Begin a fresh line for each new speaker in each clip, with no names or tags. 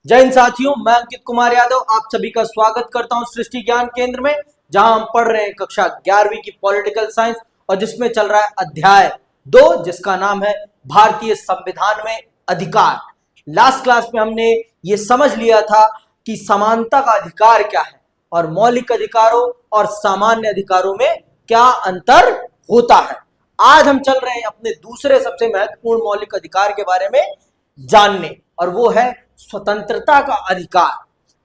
जय हिंद साथियों, मैं अंकित कुमार यादव आप सभी का स्वागत करता हूं सृष्टि ज्ञान केंद्र में, जहां हम पढ़ रहे हैं कक्षा 11वीं की पॉलिटिकल साइंस और जिसमें चल रहा है अध्याय 2 जिसका नाम है भारतीय संविधान में अधिकार। लास्ट क्लास में हमने ये समझ लिया था कि समानता का अधिकार क्या है और मौलिक अधिकारों और सामान्य अधिकारों में क्या अंतर होता है। आज हम चल रहे हैं अपने दूसरे सबसे महत्वपूर्ण मौलिक अधिकार के बारे में जानने, और वो है स्वतंत्रता का अधिकार।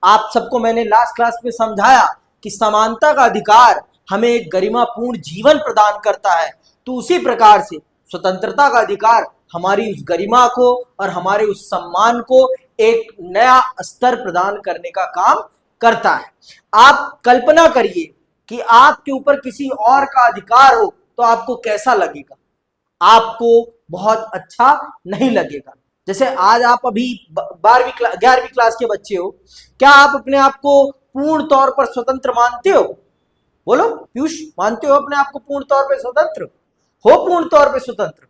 आप सबको मैंने लास्ट क्लास में समझाया कि समानता का अधिकार हमें एक गरिमापूर्ण जीवन प्रदान करता है, तो उसी प्रकार से स्वतंत्रता का अधिकार हमारी उस गरिमा को और हमारे उस सम्मान को एक नया स्तर प्रदान करने का काम करता है। आप कल्पना करिए कि आपके ऊपर किसी और का अधिकार हो तो आपको कैसा लगेगा? आपको बहुत अच्छा नहीं लगेगा। जैसे आज आप अभी 11वीं क्लास के बच्चे हो, क्या आप अपने आप को पूर्ण तौर पर स्वतंत्र मानते हो? बोलो पीयूष, मानते हो अपने आप को पूर्ण तौर पर स्वतंत्र? हो पूर्ण तौर पर स्वतंत्र?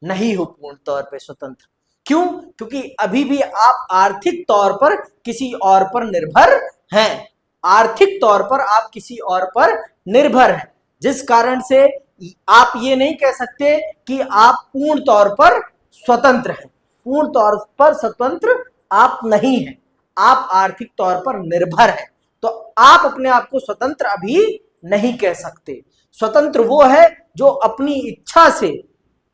नहीं हो पूर्ण तौर पर स्वतंत्र। क्यों? क्योंकि अभी भी आप आर्थिक तौर पर किसी और पर निर्भर हैं। आर्थिक तौर पर आप किसी और पर निर्भर हैं, जिस कारण से आप ये नहीं कह सकते कि आप पूर्ण तौर पर स्वतंत्र हैं। पूर्ण तौर पर स्वतंत्र आप नहीं हैं, आप आर्थिक तौर पर निर्भर हैं, तो आप अपने आप को स्वतंत्र अभी नहीं कह सकते। स्वतंत्र वो है जो अपनी इच्छा से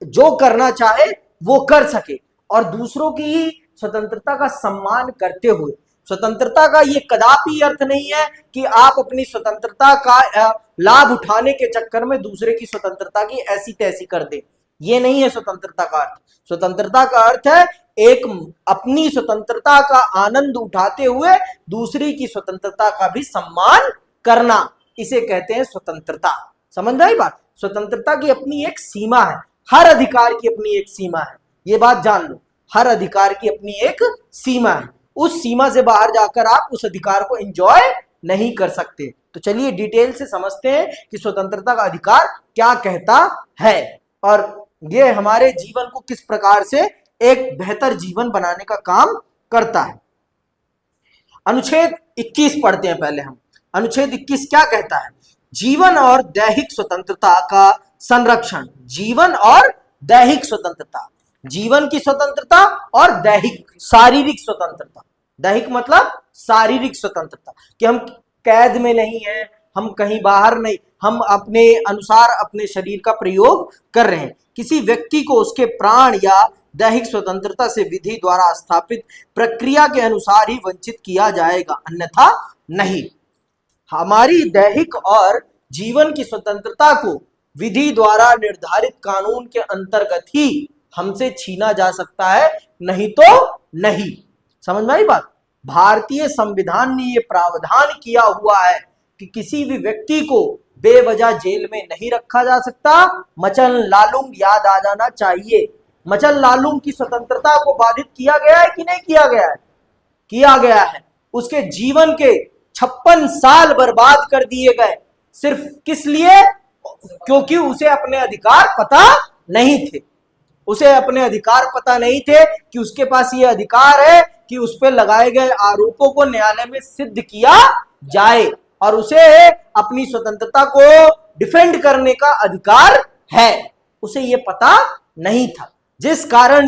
जो करना चाहे वो कर सके और दूसरों की स्वतंत्रता का सम्मान करते हुए। स्वतंत्रता का ये कदापि अर्थ नहीं है कि आप अपनी स्वतंत्रता का लाभ उठाने के चक्कर में दूसरे की स्वतंत्रता की ऐसी तैसी कर दें। ये नहीं है स्वतंत्रता का अर्थ। स्वतंत्रता का अर्थ है एक अपनी स्वतंत्रता का आनंद उठाते हुए दूसरी की स्वतंत्रता का भी सम्मान करना, इसे कहते हैं स्वतंत्रता। समझ में आई बात? स्वतंत्रता की अपनी एक सीमा है, हर अधिकार की अपनी एक सीमा है, ये बात जान लो। हर अधिकार की अपनी एक सीमा है, उस सीमा से बाहर जाकर आप उस अधिकार को एंजॉय नहीं कर सकते। तो चलिए डिटेल से समझते हैं कि स्वतंत्रता का अधिकार क्या कहता है और ये हमारे जीवन को किस प्रकार से एक बेहतर जीवन बनाने का काम करता है। अनुच्छेद 21 पढ़ते हैं पहले हम। अनुच्छेद 21 क्या कहता है? जीवन और दैहिक स्वतंत्रता का संरक्षण। जीवन और दैहिक स्वतंत्रता, जीवन की स्वतंत्रता और दैहिक शारीरिक स्वतंत्रता। दैहिक मतलब शारीरिक स्वतंत्रता, कि हम कैद में नहीं है, हम कहीं बाहर नहीं, हम अपने अनुसार अपने शरीर का प्रयोग कर रहे हैं। किसी व्यक्ति को उसके प्राण या दैहिक स्वतंत्रता से विधि द्वारा स्थापित प्रक्रिया के अनुसार ही वंचित किया जाएगा, अन्यथा नहीं। हमारी दैहिक और जीवन की स्वतंत्रता को विधि द्वारा निर्धारित कानून के अंतर्गत ही हमसे छीना जा सकता है, नहीं तो नहीं। समझ में आई बात? भारतीय संविधान ने यह प्रावधान किया हुआ है कि किसी भी व्यक्ति को बेवजह जेल में नहीं रखा जा सकता। मचल लालूम याद आ जाना चाहिए। मचल लालूम की स्वतंत्रता को बाधित किया गया है कि नहीं किया गया है? किया गया है। उसके जीवन के 56 साल बर्बाद कर दिए गए, सिर्फ किस लिए? क्योंकि उसे अपने अधिकार पता नहीं थे। उसे अपने अधिकार पता नहीं थे कि उसके पास ये अधिकार है कि उस पर लगाए गए आरोपों को न्यायालय में सिद्ध किया जाए और उसे अपनी स्वतंत्रता को डिफेंड करने का अधिकार है। उसे ये पता नहीं था, जिस कारण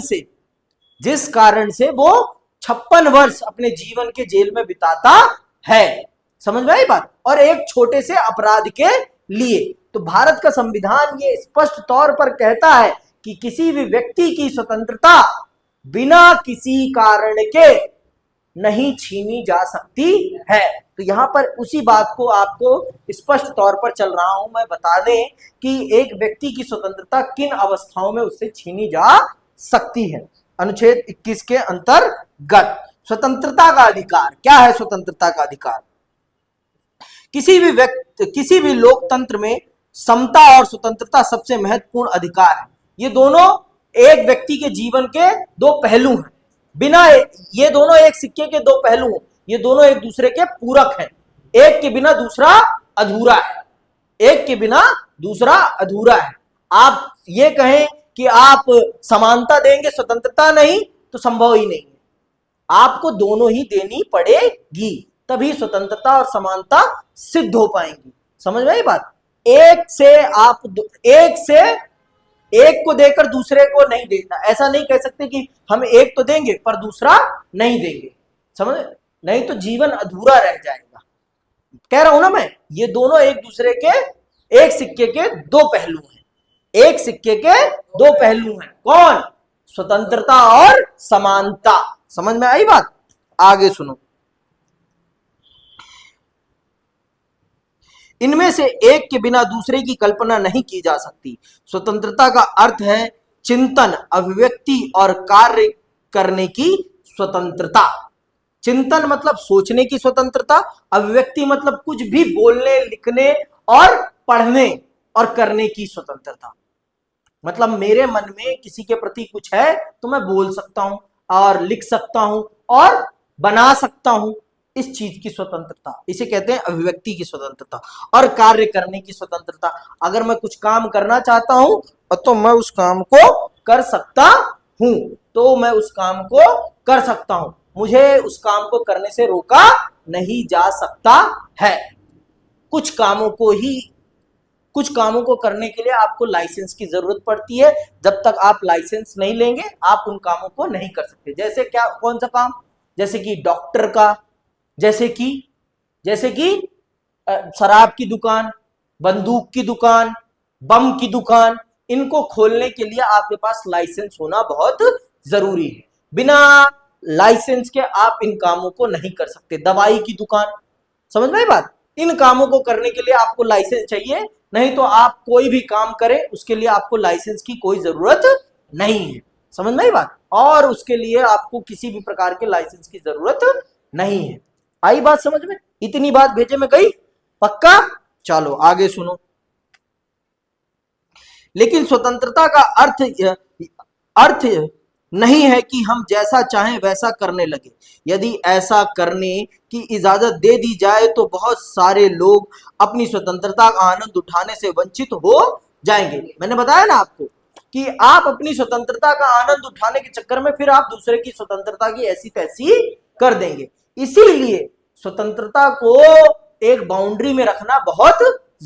से वो 56 वर्ष अपने जीवन के जेल में बिताता है। समझ में आई बात? और एक छोटे से अपराध के लिए। तो भारत का संविधान ये स्पष्ट तौर पर कहता है कि किसी भी व्यक्ति की स्वतंत्रता बिना किसी कारण के नहीं छीनी जा सकती है। तो यहां पर उसी बात को आपको स्पष्ट तौर पर चल रहा हूं मैं बता दें कि एक व्यक्ति की स्वतंत्रता किन अवस्थाओं में उससे छीनी जा सकती है। अनुच्छेद 21 के अंतर्गत स्वतंत्रता का अधिकार क्या है? स्वतंत्रता का अधिकार किसी भी लोकतंत्र में समता और स्वतंत्रता सबसे महत्वपूर्ण अधिकार है। ये दोनों एक व्यक्ति के जीवन के दो पहलू हैं। बिना ये दोनों एक सिक्के के दो पहलू हैं, ये दोनों एक दूसरे के पूरक हैं। एक के बिना दूसरा अधूरा है, एक के बिना दूसरा अधूरा है। आप ये कहें कि आप समानता देंगे स्वतंत्रता नहीं, तो संभव ही नहीं है। आपको दोनों ही देनी पड़ेगी, तभी स्वतंत्रता और समानता सिद्ध हो पाएंगी। समझ में आई बात? एक से एक को देकर दूसरे को नहीं देना, ऐसा नहीं कह सकते कि हम एक तो देंगे पर दूसरा नहीं देंगे। समझ? नहीं तो जीवन अधूरा रह जाएगा। कह रहा हूं ना मैं, ये दोनों एक दूसरे के, एक सिक्के के दो पहलू हैं। एक सिक्के के दो पहलू हैं। कौन? स्वतंत्रता और समानता। समझ में आई बात? आगे सुनो। इनमें से एक के बिना दूसरे की कल्पना नहीं की जा सकती। स्वतंत्रता का अर्थ है चिंतन, अभिव्यक्ति और कार्य करने की स्वतंत्रता। चिंतन मतलब सोचने की स्वतंत्रता, अभिव्यक्ति मतलब कुछ भी बोलने, लिखने और पढ़ने और करने की स्वतंत्रता। मतलब मेरे मन में किसी के प्रति कुछ है तो मैं बोल सकता हूं और लिख सकता हूं और बना सकता हूं, इस चीज की स्वतंत्रता, इसे कहते हैं अभिव्यक्ति की स्वतंत्रता। और कार्य करने की स्वतंत्रता, अगर मैं कुछ काम करना चाहता हूं तो मैं उस काम को कर सकता हूं, तो मैं उस काम को कर सकता हूं, मुझे उस काम को करने से रोका नहीं जा सकता है। कुछ कामों को करने के लिए आपको लाइसेंस की जरूरत पड़ती है। जब तक आप लाइसेंस नहीं लेंगे आप उन कामों को नहीं कर सकते। जैसे क्या? कौन सा काम? जैसे कि डॉक्टर का, जैसे कि शराब की दुकान, बंदूक की दुकान, बम की दुकान, इनको खोलने के लिए आपके पास लाइसेंस होना बहुत जरूरी है। बिना लाइसेंस के आप इन कामों को नहीं कर सकते। दवाई की दुकान, समझ में आई बात? इन कामों को करने के लिए आपको लाइसेंस चाहिए, नहीं तो आप कोई भी काम करें उसके लिए आपको लाइसेंस की कोई जरूरत नहीं है। समझ में आई बात? और उसके लिए आपको किसी भी प्रकार के लाइसेंस की जरूरत नहीं है। आई बात समझ में? इतनी बात भेजे में गई? पक्का? चलो आगे सुनो। लेकिन स्वतंत्रता का अर्थ नहीं है कि हम जैसा चाहें वैसा करने लगे। यदि ऐसा करने की इजाजत दे दी जाए तो बहुत सारे लोग अपनी स्वतंत्रता का आनंद उठाने से वंचित हो जाएंगे। मैंने बताया ना आपको कि आप अपनी स्वतंत्रता का आनंद उठाने के चक्कर में फिर आप दूसरे की स्वतंत्रता की ऐसी तैसी कर देंगे। इसीलिए स्वतंत्रता को एक बाउंड्री में रखना बहुत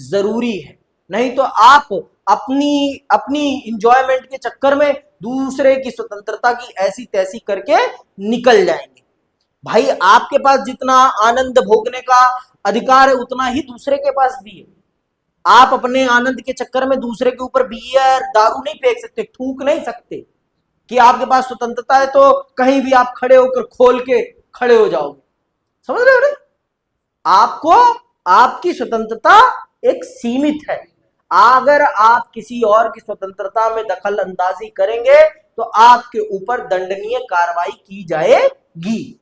जरूरी है, नहीं तो आप अपनी इंजॉयमेंट के चक्कर में दूसरे की स्वतंत्रता की ऐसी तैसी करके निकल जाएंगे। भाई आपके पास जितना आनंद भोगने का अधिकार है उतना ही दूसरे के पास भी है। आप अपने आनंद के चक्कर में दूसरे के ऊपर बियर, दारू नहीं फेंक सकते, थूक नहीं सकते कि आपके पास स्वतंत्रता है तो कहीं भी आप खड़े होकर खोल के खड़े हो जाओगे। समझ रहे हो ना? आपको आपकी स्वतंत्रता एक सीमित है। अगर आप किसी और की स्वतंत्रता में दखल अंदाजी करेंगे तो आपके ऊपर दंडनीय कार्रवाई की जाएगी।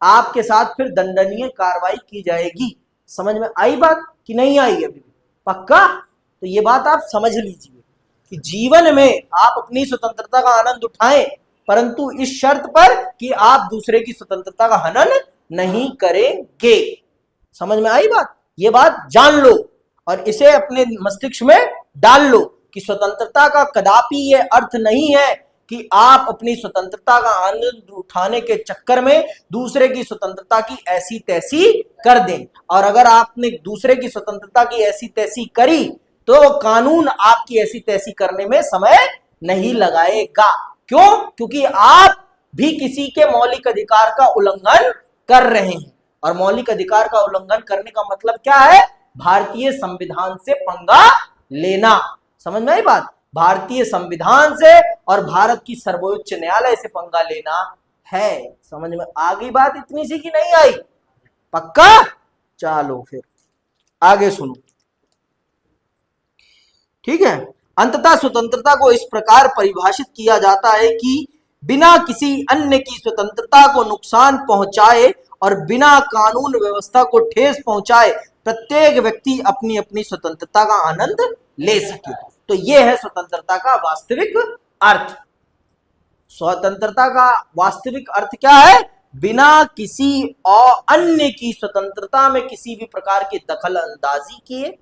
आपके साथ फिर दंडनीय कार्रवाई की जाएगी। समझ में आई बात कि नहीं आई अभी? पक्का? तो ये बात आप समझ लीजिए कि जीवन में आप अपनी स्वतंत्रता का आनंद उठाएं, परंतु इस शर्त पर कि आप दूसरे की स्वतंत्रता का हनन नहीं करेंगे। समझ में आई बात? ये बात जान लो और इसे अपने मस्तिष्क में डाल लो कि स्वतंत्रता का कदापि ये अर्थ नहीं है कि आप अपनी स्वतंत्रता का आनंद उठाने के चक्कर में दूसरे की स्वतंत्रता की ऐसी तैसी कर दें। और अगर आपने दूसरे की स्वतंत्रता की ऐसी तैसी करी तो कानून आपकी ऐसी तैसी करने में समय नहीं लगाएगा। क्यों? क्योंकि आप भी किसी के मौलिक अधिकार का उल्लंघन कर रहे हैं, और मौलिक अधिकार का उल्लंघन करने का मतलब क्या है? भारतीय संविधान से पंगा लेना। समझ में आई बात? भारतीय संविधान से और भारत की सर्वोच्च न्यायालय से पंगा लेना है। समझ में आ गई बात इतनी सी कि नहीं आई? पक्का? चलो फिर आगे सुनो। ठीक है। अंततः स्वतंत्रता को इस प्रकार परिभाषित किया जाता है कि बिना किसी अन्य की स्वतंत्रता को नुकसान पहुंचाए और बिना कानून व्यवस्था को ठेस पहुंचाए प्रत्येक व्यक्ति अपनी अपनी स्वतंत्रता का आनंद ले सके। तो यह है स्वतंत्रता का वास्तविक अर्थ। स्वतंत्रता का वास्तविक अर्थ क्या है? बिना किसी और अन्य की स्वतंत्रता में किसी भी प्रकार की दखल अंदाजी किए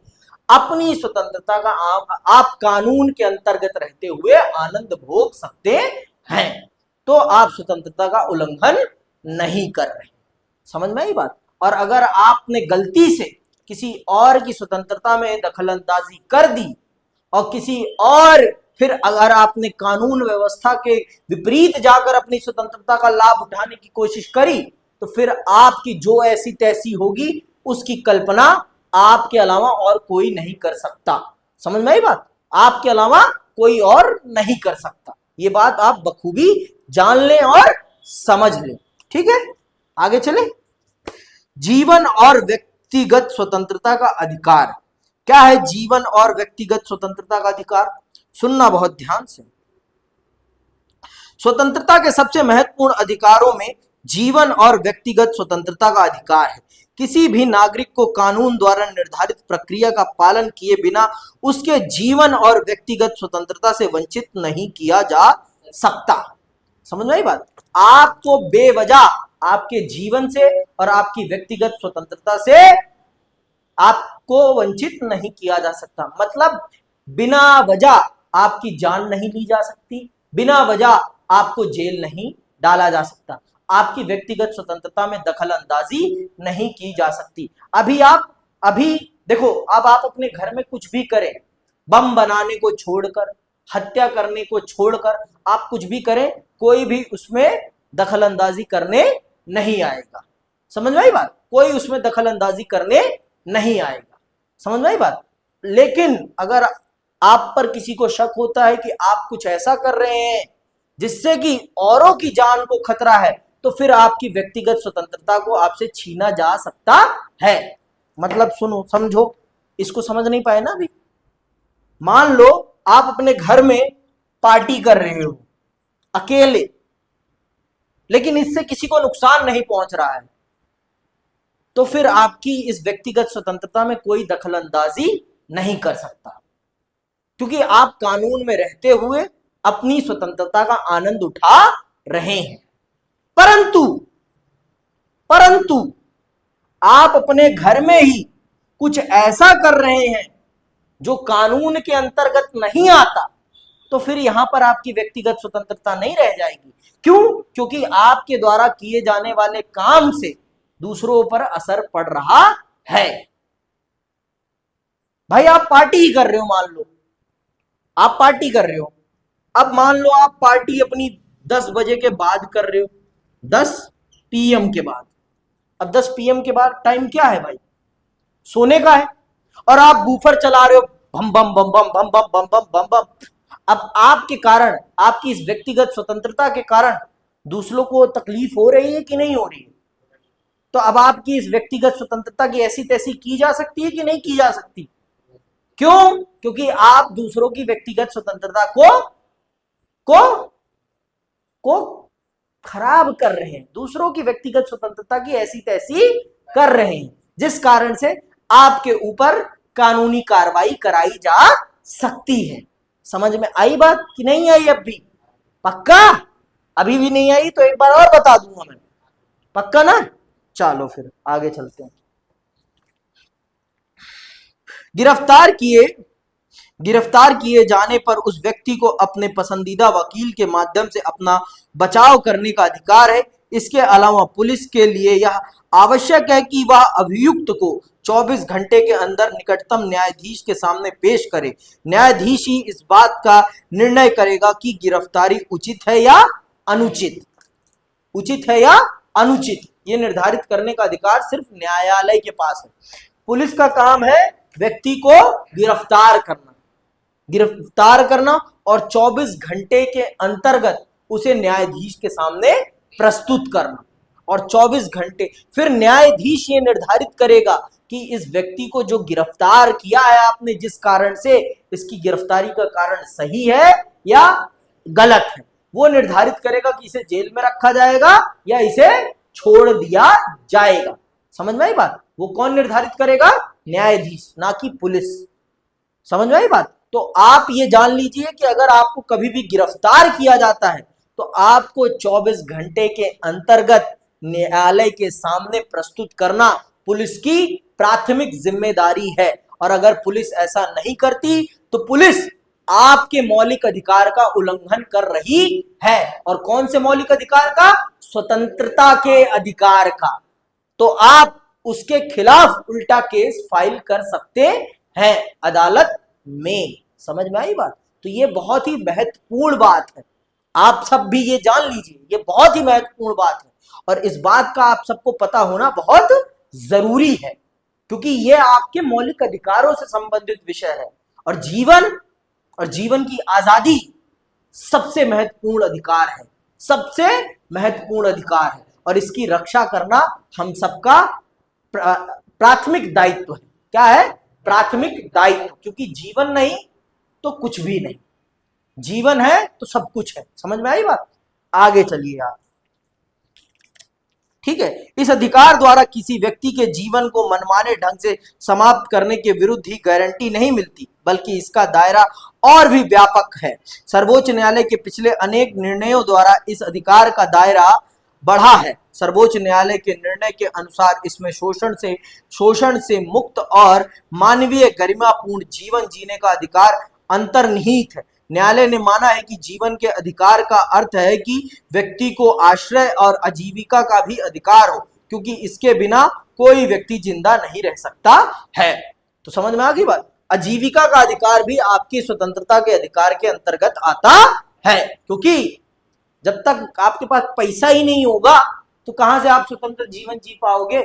अपनी स्वतंत्रता का आप कानून के अंतर्गत रहते हुए आनंद भोग सकते हैं। तो आप स्वतंत्रता का उल्लंघन नहीं कर रहे। समझ में आई बात। और अगर आपने गलती से किसी और की स्वतंत्रता में दखल अंदाजी कर दी और किसी और, फिर अगर आपने कानून व्यवस्था के विपरीत जाकर अपनी स्वतंत्रता का लाभ उठाने की कोशिश करी, तो फिर आपकी जो ऐसी तैसी होगी उसकी कल्पना आपके अलावा और कोई नहीं कर सकता। समझ में आई बात। आपके अलावा कोई और नहीं कर सकता। ये बात आप बखूबी जान लें और समझ लें। ठीक है, आगे चले। जीवन और व्यक्तिगत स्वतंत्रता का अधिकार। क्या है जीवन और व्यक्तिगत स्वतंत्रता का अधिकार? सुनना बहुत ध्यान से। स्वतंत्रता के सबसे महत्वपूर्ण अधिकारों में जीवन और व्यक्तिगत स्वतंत्रता का अधिकार है। किसी भी नागरिक को कानून द्वारा निर्धारित प्रक्रिया का पालन किए बिना उसके जीवन और व्यक्तिगत स्वतंत्रता से वंचित नहीं किया जा सकता। समझ में आई बात। आपको बेवजह आपके जीवन से और आपकी व्यक्तिगत स्वतंत्रता से आपको वंचित नहीं किया जा सकता। मतलब बिना वजह आपकी जान नहीं ली जा सकती, बिना वजह आपको जेल नहीं डाला जा सकता, आपकी व्यक्तिगत स्वतंत्रता में दखल अंदाजी नहीं की जा सकती। अभी देखो, अब आप अपने घर में कुछ भी करें, बम बनाने को छोड़कर, हत्या करने को छोड़कर आप कुछ भी करें, कोई भी उसमें दखल अंदाजी करने नहीं आएगा। समझ में आई बात। कोई उसमें दखल अंदाजी करने नहीं आएगा। समझ में आई बात। लेकिन अगर आप पर किसी को शक होता है कि आप कुछ ऐसा कर रहे हैं जिससे कि औरों की जान को खतरा है, तो फिर आपकी व्यक्तिगत स्वतंत्रता को आपसे छीना जा सकता है। मतलब सुनो, समझो, इसको समझ नहीं पाए ना अभी। मान लो आप अपने घर में पार्टी कर रहे हो अकेले, लेकिन इससे किसी को नुकसान नहीं पहुंच रहा है, तो फिर आपकी इस व्यक्तिगत स्वतंत्रता में कोई दखल अंदाजी नहीं कर सकता, क्योंकि आप कानून में रहते हुए अपनी स्वतंत्रता का आनंद उठा रहे हैं। परंतु आप अपने घर में ही कुछ ऐसा कर रहे हैं जो कानून के अंतर्गत नहीं आता, तो फिर यहां पर आपकी व्यक्तिगत स्वतंत्रता नहीं रह जाएगी। क्यों? क्योंकि आपके द्वारा किए जाने वाले काम से दूसरों पर असर पड़ रहा है। भाई आप पार्टी ही कर रहे हो, मान लो आप पार्टी कर रहे हो। अब मान लो आप पार्टी अपनी 10 बजे के बाद कर रहे हो, 10 PM के बाद। अब 10 PM के बाद टाइम क्या है भाई? सोने का है। और आप बूफर चला रहे हो, बम बम बम बम बम बम बम बम बम बम। अब आपके कारण, आपकी इस व्यक्तिगत स्वतंत्रता के कारण दूसरों को तकलीफ हो रही है कि नहीं हो रही है? तो अब आपकी इस व्यक्तिगत स्वतंत्रता की ऐसी तैसी की जा सकती है कि नहीं की जा सकती? क्यों? क्योंकि आप दूसरों की व्यक्तिगत स्वतंत्रता को खराब कर रहे हैं, दूसरों की व्यक्तिगत स्वतंत्रता की ऐसी तैसी कर रहे हैं, जिस कारण से आपके ऊपर कानूनी कार्रवाई कराई जा सकती है। समझ में आई बात कि नहीं आई? अब भी पक्का? अभी भी नहीं आई तो एक बार और बता दूंगा मैं। पक्का ना? चलो फिर आगे चलते हैं। गिरफ्तार किए जाने पर उस व्यक्ति को अपने पसंदीदा वकील के माध्यम से अपना बचाव करने का अधिकार है। इसके अलावा पुलिस के लिए यह आवश्यक है कि वह अभियुक्त को 24 घंटे के अंदर निकटतम न्यायाधीश के सामने पेश करे। न्यायाधीश ही इस बात का निर्णय करेगा कि गिरफ्तारी उचित है या अनुचित। उचित है या अनुचित, ये निर्धारित करने का अधिकार सिर्फ न्यायालय के पास है। पुलिस का काम है व्यक्ति को गिरफ्तार करना और 24 घंटे के अंतर्गत उसे न्यायाधीश के सामने प्रस्तुत करना। और 24 घंटे फिर न्यायाधीश ये निर्धारित करेगा कि इस व्यक्ति को जो गिरफ्तार किया है आपने, जिस कारण से, इसकी गिरफ्तारी का कारण सही है या गलत है। वो निर्धारित करेगा कि इसे जेल में रखा जाएगा या इसे छोड़ दिया जाएगा। समझ में आई बात? वो कौन निर्धारित करेगा? न्यायाधीश, ना कि पुलिस। समझ में आई बात? तो आप ये जान लीजिए कि अगर आपको कभी भी गिरफ्तार किया जाता है तो आपको 24 घंटे के अंतर्गत न्यायालय के सामने प्रस्तुत करना पुलिस की प्राथमिक जिम्मेदारी है। और अगर पुलिस ऐसा नहीं करती तो पुलिस आपके मौलिक अधिकार का उल्लंघन कर रही है। और कौन से मौलिक अधिकार का? स्वतंत्रता के अधिकार का। तो आप उसके खिलाफ उल्टा केस फाइल कर सकते हैं अदालत में। समझ में आई बात? तो ये बहुत ही महत्वपूर्ण बात है, आप सब भी ये जान लीजिए, ये बहुत ही महत्वपूर्ण बात है और इस बात का आप सबको पता होना बहुत जरूरी है, क्योंकि ये आपके मौलिक अधिकारों से संबंधित विषय है। और जीवन की आजादी सबसे महत्वपूर्ण अधिकार है, सबसे महत्वपूर्ण अधिकार है और इसकी रक्षा करना हम सबका प्राथमिक दायित्व है। क्या है? प्राथमिक दायित्व, क्योंकि जीवन नहीं तो कुछ भी नहीं, जीवन है तो सब कुछ है। समझ में आई बात? आगे चलिए आप। ठीक है, इस अधिकार द्वारा किसी व्यक्ति के जीवन को मनमाने ढंग से समाप्त करने के विरुद्ध ही गारंटी नहीं मिलती, बल्कि इसका दायरा और भी व्यापक है। सर्वोच्च न्यायालय के पिछले अनेक निर्णयों द्वारा इस अधिकार का दायरा बढ़ा है। सर्वोच्च न्यायालय के निर्णय के अनुसार इसमें शोषण से मुक्त और मानवीय गरिमापूर्ण जीवन जीने का अधिकार अंतर्निहित है। न्यायालय ने माना है कि जीवन के अधिकार का अर्थ है कि व्यक्ति को आश्रय और आजीविका का भी अधिकार हो, क्योंकि इसके बिना कोई व्यक्ति जिंदा नहीं रह सकता है। तो समझ में आ गई बात? आजीविका का अधिकार भी आपकी स्वतंत्रता के अधिकार के अंतर्गत आता है, क्योंकि जब तक आपके पास पैसा ही नहीं होगा तो कहां से आप स्वतंत्र जीवन जी पाओगे?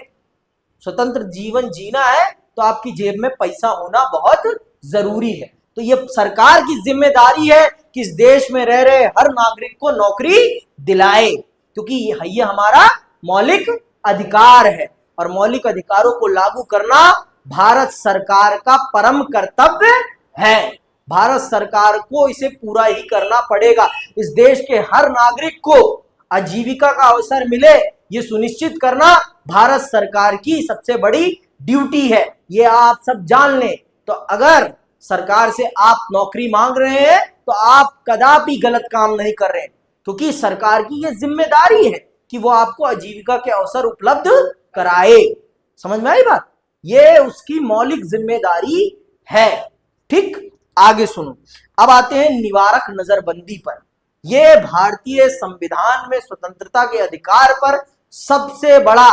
स्वतंत्र जीवन जीना है तो आपकी जेब में पैसा होना बहुत जरूरी है। तो ये सरकार की जिम्मेदारी है कि इस देश में रह रहे हर नागरिक को नौकरी दिलाए, क्योंकि ये हमारा मौलिक अधिकार है और मौलिक अधिकारों को लागू करना भारत सरकार का परम कर्तव्य है। भारत सरकार को इसे पूरा ही करना पड़ेगा। इस देश के हर नागरिक को आजीविका का अवसर मिले, ये सुनिश्चित करना भारत सरकार की सबसे बड़ी ड्यूटी है। ये आप सब जान लें। तो अगर सरकार से आप नौकरी मांग रहे हैं तो आप कदापि गलत काम नहीं कर रहे हैं, क्योंकि सरकार की ये जिम्मेदारी है कि वो आपको आजीविका के अवसर उपलब्ध कराए। समझ में आई बात? ये उसकी मौलिक जिम्मेदारी है। ठीक, आगे सुनो। अब आते हैं निवारक नजरबंदी पर। यह भारतीय संविधान में स्वतंत्रता के अधिकार पर सबसे बड़ा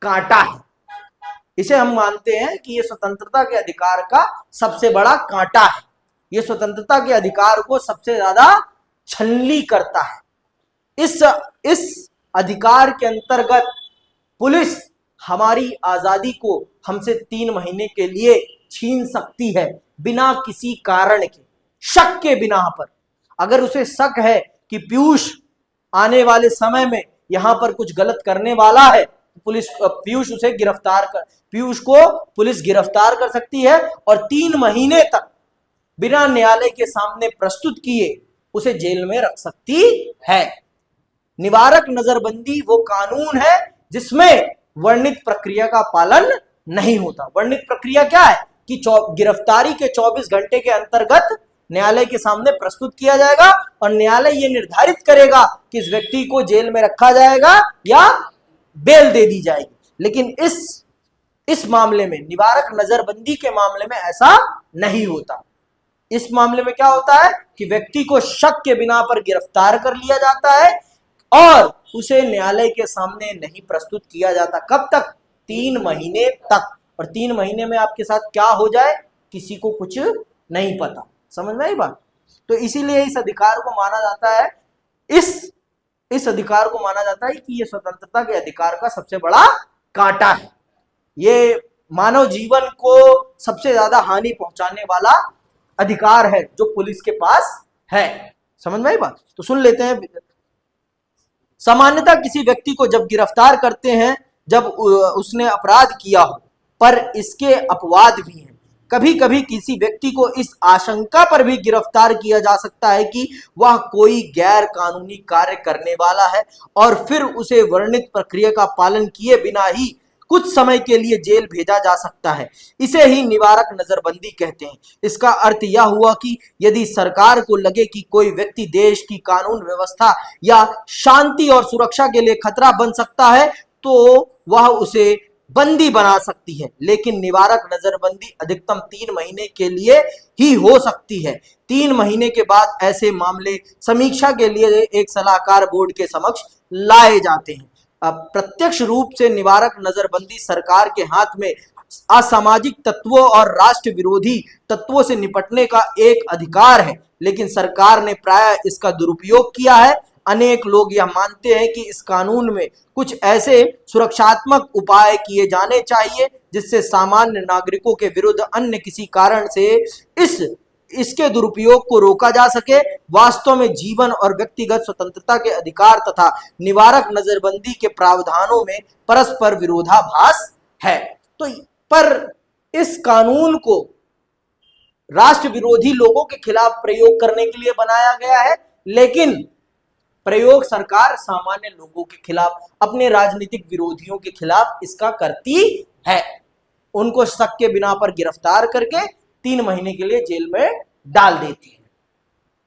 कांटा है। इसे हम मानते हैं कि यह स्वतंत्रता के अधिकार का सबसे बड़ा कांटा है। यह स्वतंत्रता के अधिकार को सबसे ज्यादा छलनी करता है। इस अधिकार के अंतर्गत पुलिस हमारी आजादी को हमसे 3 महीने के लिए छीन सकती है, बिना किसी कारण के, शक के बिना पर। अगर उसे शक है कि पीयूष आने वाले समय में यहां पर कुछ गलत करने वाला है, पीयूष को पुलिस गिरफ्तार कर सकती है और 3 महीने तक बिना न्यायालय के सामने प्रस्तुत किए उसे जेल में रख सकती है। निवारक नजरबंदी वो कानून है जिसमें वर्णित प्रक्रिया का पालन नहीं होता। वर्णित प्रक्रिया क्या है कि गिरफ्तारी के 24 घंटे के अंतर्गत न्यायालय के सामने प्रस्तुत किया जाएगा और न्यायालय ये निर्धारित करेगा कि इस व्यक्ति को जेल में रखा जाएगा या बेल दे दी जाएगी। लेकिन इस मामले में, निवारक नजरबंदी के मामले में ऐसा नहीं होता। इस मामले में क्या होता है कि व्यक्ति को शक के बिना पर गिरफ्तार कर लिया जाता है और उसे न्यायालय के सामने नहीं प्रस्तुत किया जाता। कब तक? 3 महीने तक। और 3 महीने में आपके साथ क्या हो जाए किसी को कुछ नहीं पता। समझ में आई बात? तो इसीलिए इस अधिकार को माना जाता है, इस अधिकार को माना जाता है कि यह स्वतंत्रता के अधिकार का सबसे बड़ा कांटा है। ये मानव जीवन को सबसे ज्यादा हानि पहुंचाने वाला अधिकार है जो पुलिस के पास है। समझ में आई बात? तो सुन लेते हैं। सामान्यतः किसी व्यक्ति को जब गिरफ्तार करते हैं जब उसने अपराध किया हो, पर इसके अपवाद भी हैं। कभी कभी किसी व्यक्ति को इस आशंका पर भी गिरफ्तार किया जा सकता है कि वह कोई गैर कानूनी कार्य करने वाला है और फिर उसे वर्णित प्रक्रिया का पालन किए बिना ही कुछ समय के लिए जेल भेजा जा सकता है। इसे ही निवारक नजरबंदी कहते हैं। इसका अर्थ यह हुआ कि यदि सरकार को लगे कि कोई व्यक्ति देश की कानून व्यवस्था या शांति और सुरक्षा के लिए खतरा बन सकता है तो वह उसे बंदी बना सकती है, लेकिन निवारक नजरबंदी अधिकतम 3 महीने के लिए ही हो सकती है। 3 महीने के बाद ऐसे मामले समीक्षा के लिए एक सलाहकार बोर्ड के समक्ष लाए जाते हैं। अब प्रत्यक्ष रूप से निवारक नजरबंदी सरकार के हाथ में असामाजिक तत्वों और राष्ट्र विरोधी तत्वों से निपटने का एक अधिकार है, लेकिन सरकार ने प्रायः इसका दुरुपयोग किया है। अनेक लोग यह मानते हैं कि इस कानून में कुछ ऐसे सुरक्षात्मक उपाय किए जाने चाहिए जिससे सामान्य नागरिकों के विरुद्ध अन्य किसी कारण से इसके दुरुपयोग को रोका जा सके। वास्तव में जीवन और व्यक्तिगत स्वतंत्रता के अधिकार तथा निवारक नजरबंदी के प्रावधानों में परस्पर विरोधाभास है। तो पर इस कानून को राष्ट्र विरोधी लोगों के खिलाफ प्रयोग करने के लिए बनाया गया है, लेकिन प्रयोग सरकार सामान्य लोगों के खिलाफ, अपने राजनीतिक विरोधियों के खिलाफ इसका करती है। उनको शक के बिना पर गिरफ्तार करके 3 महीने के लिए जेल में डाल देती है,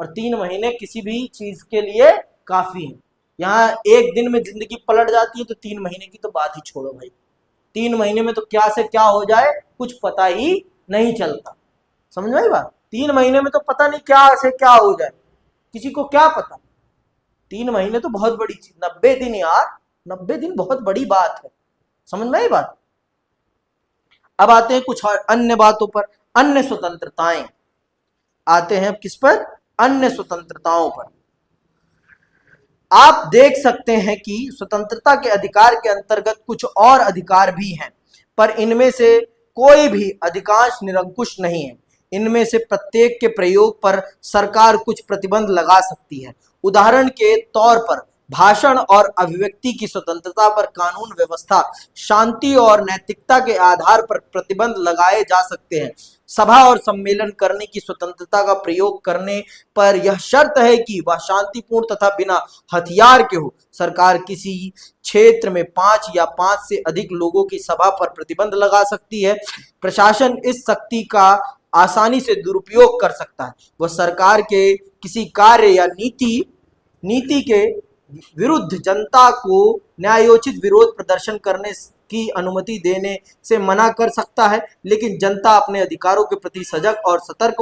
और 3 महीने किसी भी चीज के लिए काफी है। यहाँ एक दिन में जिंदगी पलट जाती है, तो 3 महीने की तो बात ही छोड़ो भाई। 3 महीने में तो क्या से क्या हो जाए कुछ पता ही नहीं चलता। समझ में आई बात? 3 महीने में तो पता नहीं क्या से क्या हो जाए, किसी को क्या पता। 3 महीने तो बहुत बड़ी चीज, 90 दिन यार, 90 दिन बहुत बड़ी बात है। समझ में आई बात? अब आते हैं कुछ अन्य बातों पर, अन्य स्वतंत्रताएं। आते हैं अब किस पर? अन्य स्वतंत्रताओं पर। आप देख सकते हैं कि स्वतंत्रता के अधिकार के अंतर्गत कुछ और अधिकार भी हैं, पर इनमें से कोई भी अधिकांश निरंकुश नहीं है। इनमें से प्रत्येक के प्रयोग पर सरकार कुछ प्रतिबंध लगा सकती है। उदाहरण के तौर पर भाषण और अभिव्यक्ति की स्वतंत्रता पर कानून व्यवस्था, शांति और नैतिकता के आधार पर प्रतिबंध लगाए जा सकते हैं। सभा और सम्मेलन करने की स्वतंत्रता का प्रयोग करने पर यह शर्त है कि वह शांतिपूर्ण तथा बिना हथियार के हो। सरकार किसी क्षेत्र में 5 या 5 से अधिक लोगों की सभा पर प्रतिबंध लगा सकती है। प्रशासन इस शक्ति का आसानी से दुरुपयोग कर सकता है। वह सरकार के किसी कार्य या नीति के विरुद्ध जनता को न्यायोचित विरोध प्रदर्शन करने की अनुमति देने से मना कर सकता है, लेकिन जनता अपने अधिकारों के प्रति सजग और सतर्क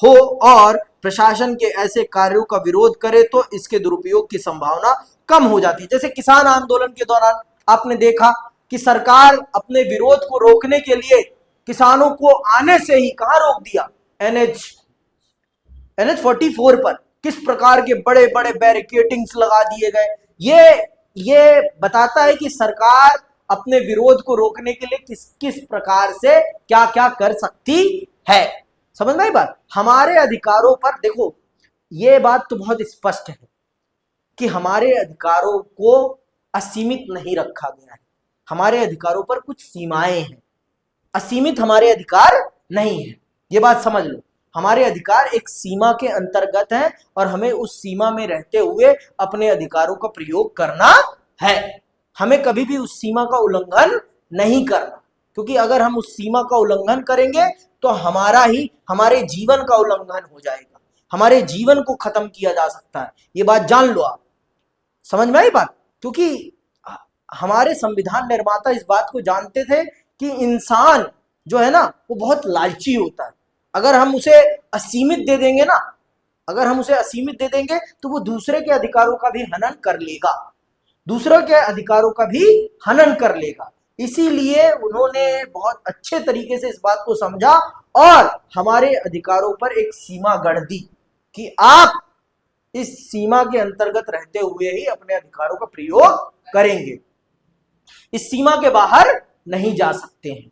हो और प्रशासन के ऐसे कार्यों का विरोध करे तो इसके दुरुपयोग की संभावना कम हो जाती है। जैसे किसान आंदोलन के दौरान आपने देखा कि सरकार अपने विरोध को रोकने के लिए किसानों को आने से ही कहां रोक दिया? NH 44 पर किस प्रकार के बड़े बड़े बैरिकेडिंग्स लगा दिए गए। ये बताता है कि सरकार अपने विरोध को रोकने के लिए किस किस प्रकार से क्या क्या कर सकती है। समझ में आई बात? हमारे अधिकारों पर देखो, ये बात तो बहुत स्पष्ट है कि हमारे अधिकारों को असीमित नहीं रखा गया है। हमारे अधिकारों पर कुछ सीमाएं हैं, असीमित हमारे अधिकार नहीं है। ये बात समझ लो, हमारे अधिकार एक सीमा के अंतर्गत हैं और हमें उस सीमा में रहते हुए अपने अधिकारों का प्रयोग करना है। हमें कभी भी उस सीमा का उल्लंघन नहीं करना, क्योंकि अगर हम उस सीमा का उल्लंघन करेंगे तो हमारे जीवन का उल्लंघन हो जाएगा, हमारे जीवन को खत्म किया जा सकता है। ये बात जान लो आप। समझ में आई बात? क्योंकि हमारे संविधान निर्माता इस बात को जानते थे कि इंसान जो है ना वो बहुत लालची होता है। अगर हम उसे असीमित दे देंगे ना, अगर हम उसे असीमित दे देंगे तो वो दूसरे के अधिकारों का भी हनन कर लेगा, दूसरों के अधिकारों का भी हनन कर लेगा। इसीलिए उन्होंने बहुत अच्छे तरीके से इस बात को समझा और हमारे अधिकारों पर एक सीमा गढ़ दी कि आप इस सीमा के अंतर्गत रहते हुए ही अपने अधिकारों का प्रयोग करेंगे, इस सीमा के बाहर नहीं जा सकते हैं।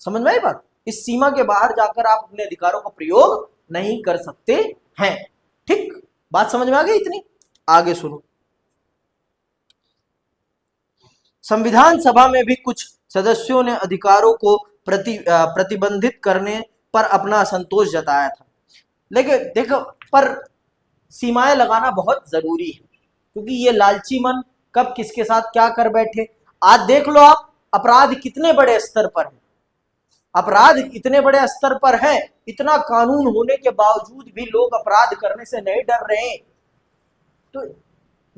समझ में आई बात? इस सीमा के बाहर जाकर आप अपने अधिकारों का प्रयोग नहीं कर सकते हैं। ठीक, बात समझ में आ गई इतनी? आगे सुनो। संविधान सभा में भी कुछ सदस्यों ने अधिकारों को प्रतिबंधित करने पर अपना असंतोष जताया था, लेकिन देखो, पर सीमाएं लगाना बहुत जरूरी है, क्योंकि ये लालची मन कब किसके साथ क्या कर बैठे। आज देख लो आप, अपराध कितने बड़े स्तर पर है, अपराध इतने बड़े स्तर पर है, इतना कानून होने के बावजूद भी लोग अपराध करने से नहीं डर रहे हैं। तो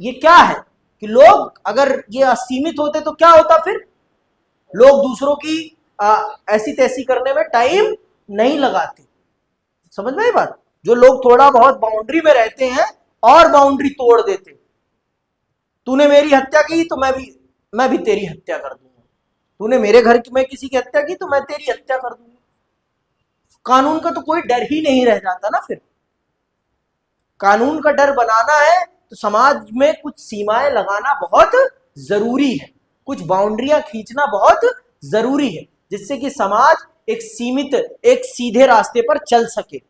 ये क्या है कि लोग, अगर ये असीमित होते तो क्या होता फिर? लोग दूसरों की ऐसी तैसी करने में टाइम नहीं लगाते। समझ में आई बात? जो लोग थोड़ा बहुत बाउंड्री में रहते हैं और बाउंड्री तोड़ देते। तूने मेरी हत्या की तो मैं भी तेरी हत्या कर दूंगा। तूने मेरे घर में किसी की हत्या की तो मैं तेरी हत्या कर दूंगा। कानून का तो कोई डर ही नहीं रह जाता ना। फिर कानून का डर बनाना है तो समाज में कुछ सीमाएं लगाना बहुत जरूरी है, कुछ बाउंड्रियां खींचना बहुत जरूरी है, जिससे कि समाज एक सीमित, एक सीधे रास्ते पर चल सके,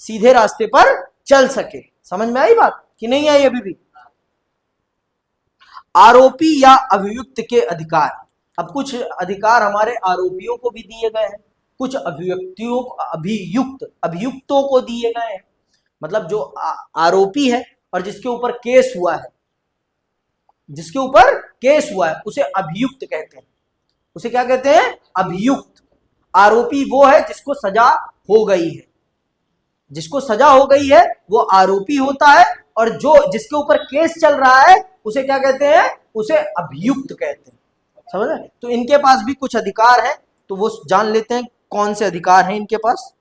सीधे रास्ते पर चल सके। समझ में आई बात कि नहीं आई अभी भी? आरोपी या अभियुक्त के अधिकार। अब कुछ अधिकार हमारे आरोपियों को भी दिए गए हैं, कुछ अभियुक्तियों अभियुक्तों को दिए गए हैं। मतलब जो आरोपी है और जिसके ऊपर केस हुआ है, जिसके ऊपर केस हुआ है उसे अभियुक्त कहते हैं। उसे क्या कहते हैं? अभियुक्त। आरोपी वो है जिसको सजा हो गई है, जिसको सजा हो गई है वो आरोपी होता है, और जो जिसके ऊपर केस चल रहा है उसे क्या कहते हैं? उसे अभियुक्त कहते हैं। समझ रहे? तो इनके पास भी कुछ अधिकार है, तो वो जान लेते हैं कौन से अधिकार हैं इनके पास।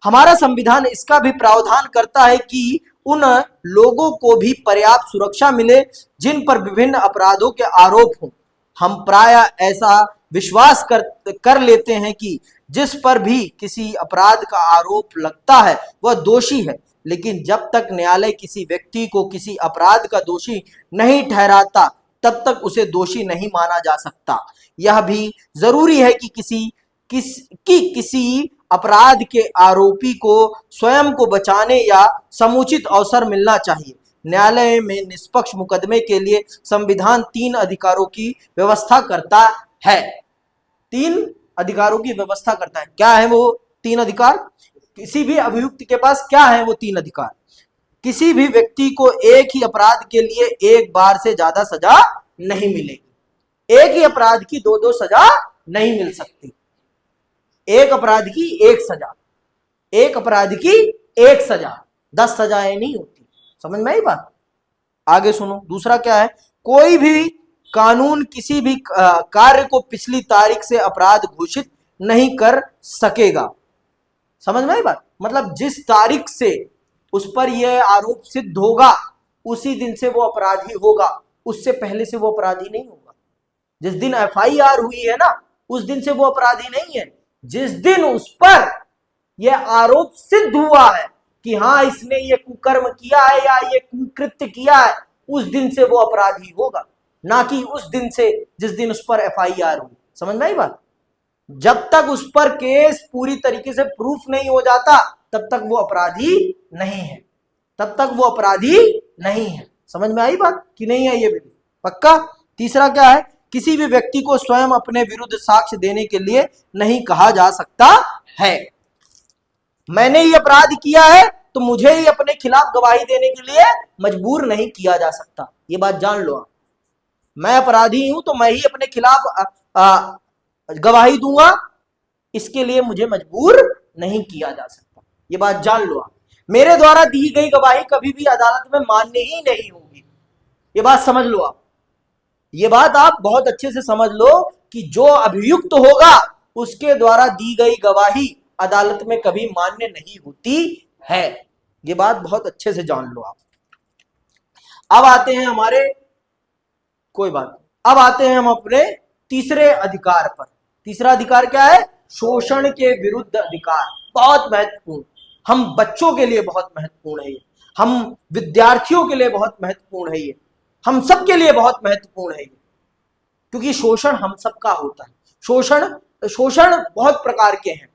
हमारा संविधान इसका भी प्रावधान करता है कि उन लोगों को भी पर्याप्त सुरक्षा मिले जिन पर विभिन्न अपराधों के आरोप हों। हम प्रायः ऐसा विश्वास कर लेते हैं कि जिस पर भी किसी अपराध का आरोप लगता है वह दोषी है, लेकिन जब तक न्यायालय किसी व्यक्ति को किसी अपराध का दोषी नहीं ठहराता तब तक उसे दोषी नहीं माना जा सकता। यह भी जरूरी है कि किसी अपराध के आरोपी को स्वयं को बचाने या समुचित अवसर मिलना चाहिए। न्यायालय में निष्पक्ष मुकदमे के लिए संविधान 3 अधिकारों की व्यवस्था करता है। 3 अधिकारों की व्यवस्था करता है। क्या है वो 3 अधिकार? किसी भी अभियुक्त के पास क्या है वो 3 अधिकार? किसी भी व्यक्ति को एक ही अपराध के लिए एक बार से ज्यादा सजा नहीं मिलेगी। एक ही अपराध की 2-2 सजा नहीं मिल सकती। एक अपराध की एक सजा, एक अपराध की एक सजा, 10 सजाएं नहीं होती। समझ में आई बात? आगे सुनो, दूसरा क्या है? कोई भी कानून किसी भी कार्य को पिछली तारीख से अपराध घोषित नहीं कर सकेगा। समझ में आई बात? मतलब जिस तारीख से उस पर यह आरोप सिद्ध होगा उसी दिन से वो अपराधी होगा, उससे पहले से वो अपराधी नहीं होगा। जिस दिन FIR हुई है ना उस दिन से वो अपराधी नहीं है। जिस दिन उस पर यह आरोप सिद्ध हुआ है कि हाँ इसने ये कुकर्म किया है या ये कुकृत्य किया है, उस दिन से वो अपराधी होगा, ना कि उस दिन से जिस दिन उस पर FIR हुई। समझ में आई बात? जब तक उस पर केस पूरी तरीके से प्रूफ नहीं हो जाता तब तक वो अपराधी नहीं है, तब तक वो अपराधी नहीं है। समझ में आई बात कि नहीं है? ये भी पक्का। तीसरा क्या है? किसी भी व्यक्ति को स्वयं अपने विरुद्ध साक्ष्य देने के लिए नहीं कहा जा सकता है। मैंने ये अपराध किया है तो मुझे ही अपने खिलाफ गवाही देने के लिए मजबूर नहीं किया जा सकता। ये बात जान लो। मैं अपराधी हूं तो मैं ही अपने खिलाफ गवाही दूंगा, इसके लिए मुझे मजबूर नहीं किया जा सकता। ये बात जान लो। मेरे द्वारा दी गई गवाही कभी भी अदालत में मान्य ही नहीं होगी। ये बात समझ लो आप। ये बात आप बहुत अच्छे से समझ लो कि जो अभियुक्त होगा उसके द्वारा दी गई गवाही अदालत में कभी मान्य नहीं होती है। ये बात बहुत अच्छे से जान लो आप। अब आते हैं हमारे, कोई बात नहीं, अब आते हैं हम अपने तीसरे अधिकार पर। तीसरा अधिकार क्या है? शोषण के विरुद्ध अधिकार। बहुत महत्वपूर्ण, हम बच्चों के लिए बहुत महत्वपूर्ण है ये, हम विद्यार्थियों के लिए बहुत महत्वपूर्ण है ये, हम सबके लिए बहुत महत्वपूर्ण है ये, क्योंकि शोषण हम सबका होता है। शोषण बहुत प्रकार के हैं।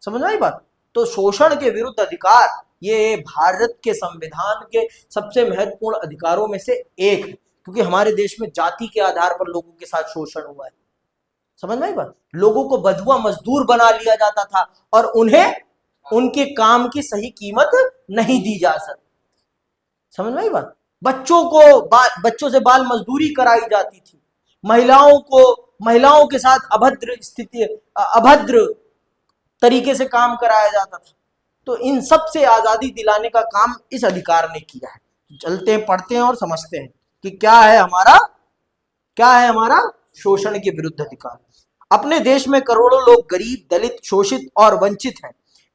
समझ में आई बात? तो शोषण के विरुद्ध अधिकार ये भारत के संविधान के सबसे महत्वपूर्ण अधिकारों में से एक है, क्योंकि हमारे देश में जाति के आधार पर लोगों के साथ शोषण हुआ है। समझ में आई बात? लोगों को बंधुआ मजदूर बना लिया जाता था और उन्हें उनके काम की सही कीमत नहीं दी जा सकती। समझ में आई बात? बच्चों से बाल मजदूरी कराई जाती थी। महिलाओं के साथ अभद्र तरीके से काम कराया जाता था। तो इन सब से आजादी दिलाने का काम इस अधिकार ने किया है। चलते हैं, पढ़ते हैं और समझते हैं कि क्या है हमारा शोषण के विरुद्ध अधिकार। अपने देश में करोड़ों लोग गरीब, दलित, शोषित और वंचित हैं,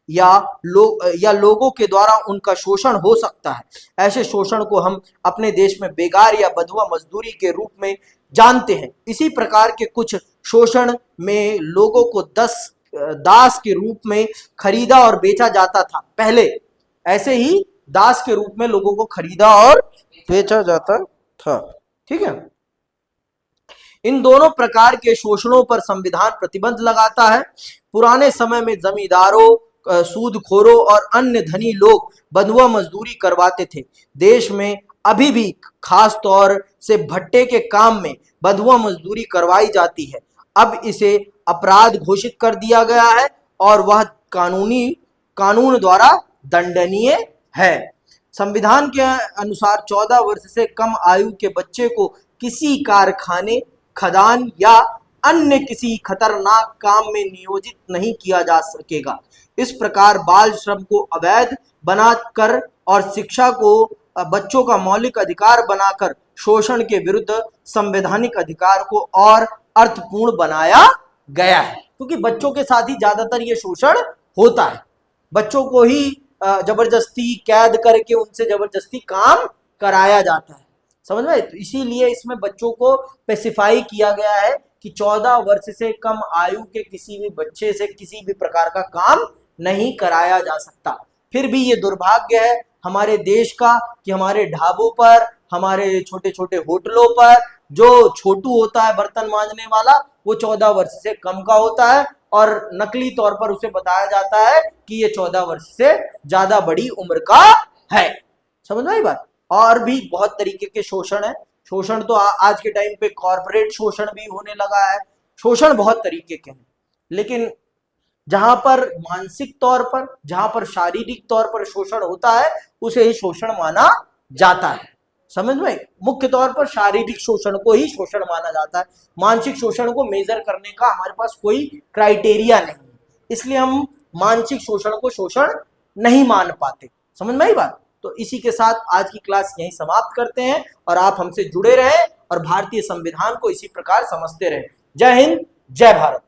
या लोगों के द्वारा उनका शोषण हो सकता है। ऐसे शोषण को हम अपने देश में बेगार या बंधुआ मजदूरी के रूप में जानते हैं। इसी प्रकार के कुछ शोषण में लोगों को दास के रूप में खरीदा और बेचा जाता था पहले, ऐसे ही दास के रूप में लोगों को खरीदा और बेचा जाता था। ठीक है। इन दोनों प्रकार के शोषणों पर संविधान प्रतिबंध लगाता है। पुराने समय में जमींदारों, सूदखोरों और अन्य धनी लोग बंधुआ मजदूरी करवाते थे। देश में अभी भी खास तौर से भट्टे के काम में बंधुआ मजदूरी करवाई जाती है। अब इसे अपराध घोषित कर दिया गया है और वह कानून द्वारा दंडनीय है। संविधान के अनुसार 14 वर्ष से कम आयु के बच्चे को किसी कारखाने, खदान या अन्य किसी खतरनाक काम में नियोजित नहीं किया जा सकेगा। इस प्रकार बाल श्रम को अवैध बनाकर और शिक्षा को बच्चों का मौलिक अधिकार बनाकर शोषण के विरुद्ध संवैधानिक अधिकार को और अर्थपूर्ण बनाया गया है। क्योंकि बच्चों के साथ ही ज्यादातर ये शोषण होता है। बच्चों को ही जबरदस्ती कैद करके उनसे जबरदस्ती काम कराया जाता है। समझ में? तो इसीलिए इसमें बच्चों को स्पेसिफाई किया गया है कि 14 वर्ष से कम आयु के किसी भी बच्चे से किसी भी प्रकार का काम नहीं कराया जा सकता। फिर भी ये दुर्भाग्य है हमारे देश का कि हमारे ढाबों पर, हमारे छोटे छोटे होटलों पर जो छोटू होता है बर्तन मांजने वाला, वो 14 वर्ष से कम का होता है और नकली तौर पर उसे बताया जाता है कि ये 14 वर्ष से ज्यादा बड़ी उम्र का है। समझ में आई बात? और भी बहुत तरीके के शोषण है। शोषण तो आज के टाइम पे कॉर्पोरेट शोषण भी होने लगा है। शोषण बहुत तरीके के हैं, लेकिन जहां पर मानसिक तौर पर, जहां पर शारीरिक तौर पर शोषण होता है उसे ही शोषण माना जाता है। समझ में? मुख्य तौर पर शारीरिक शोषण को ही शोषण माना जाता है। मानसिक शोषण को मेजर करने का हमारे पास कोई क्राइटेरिया नहीं, इसलिए हम मानसिक शोषण को शोषण नहीं मान पाते। समझ में आई बात? तो इसी के साथ आज की क्लास यहीं समाप्त करते हैं और आप हमसे जुड़े रहें और भारतीय संविधान को इसी प्रकार समझते रहें। जय हिंद, जय भारत।